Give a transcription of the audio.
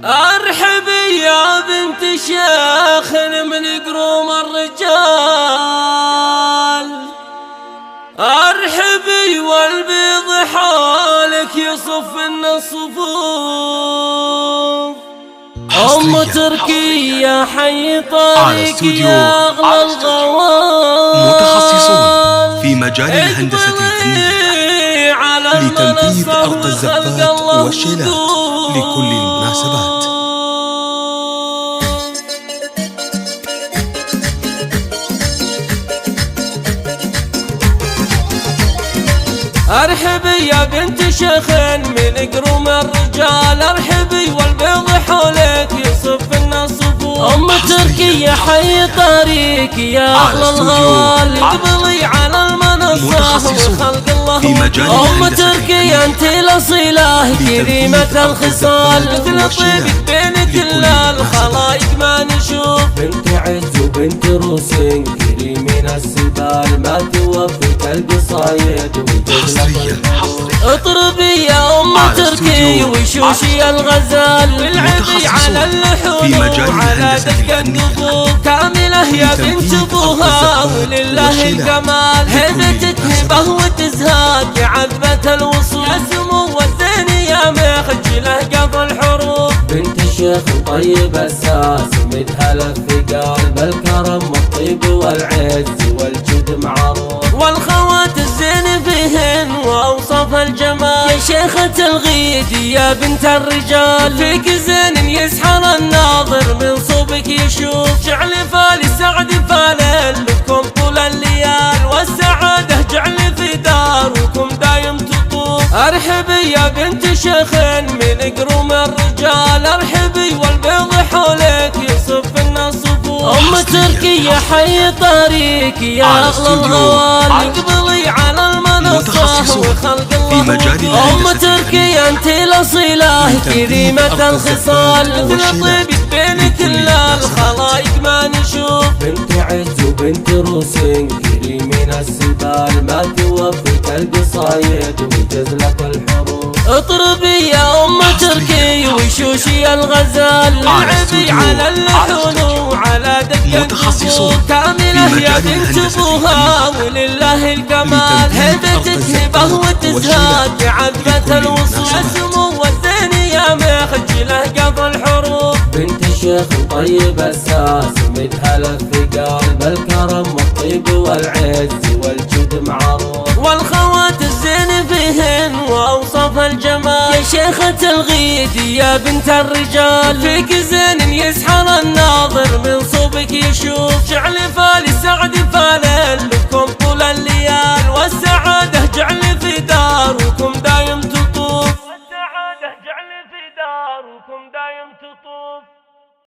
ارحبي يا بنت شيخ من قروم الرجال، ارحبي والبيض حالك يصف الصفوف. أم تركيا حي طريق يا أغلى الغوال، متخصصون في مجال الهندسة الفنية لتنفيذ أرض الزفات والشيلات لكل المناسبات. ارحبي يا بنت شيخ من قروم الرجال، ارحبي والبيض حولك يصف الصفوف. أم تركيا حي طريق يا أغلى الغوال، اقبلي على المنصة وخلق الله في مجال أم تركيا انت الأصيلة كريمة الخصال، مثل طيبك بين كل الخلايق ما نشوف. بنت عز وبنت روس كريمين السبال، ما توفيك القصايد حصريا اطربي يا أم تركي وشوشي الغزال، بالعبي على اللحون وعلى دق النفوف. كاملة يا بنت ابوها ولله الكمال، هبتك هبه وتزهاد عذبة الوصول. يا سمو الزين يا مخجله قف الحروف، بنت الشيخ طيب الساس مدها الثقال، بالكرم والطيب والعز والجد معروف. والخوات الزين فيهن واوصاف الجمال، يا شيخة الغيد يا بنت الرجال. فيك زين يسحر الناظر من صوبك يشوف، جعل فالي سعد فالل لكم طول الليال، والسعادة جعل في داركم دايم تطوف. ارحبي يا بنت شيخ من قروم الرجال، ارحبي والبيض حولك يصف الصفوف. أم تركيا حي طريق يا أغلى الغوال، اقبلي على المنصة وخلق الله. أم تركيا انت الأصيلة كريمة الخصال، مثل طيبك بين كل الخلايق ما نشوف. بنت عز وبنت روس كريمين السبال، ما توفيك القصايد وجزلة الحروف. اطربي يا أم تركي وشوشي الغزال، العبي على اللحون وعلى دق النفوف. كاملة يا بنت ابوها ولله الكمال، هبتك هبه وتزهاد عذبة الوصول. يا سمو الزين يا مخجله قف الحروف، بنت الشيخ طيب الساس مدها الثقال، بالكرم والطيب والعز والجد معروف. والخوات الزين فيهن واوصاف الجمال، يا شيخة الغيد يا بنت الرجال. فيك زين يسحر الناظر من صوبك يشوف، جعل فالي سعد فالل لكم طول الليال، والسعادة جعل في دار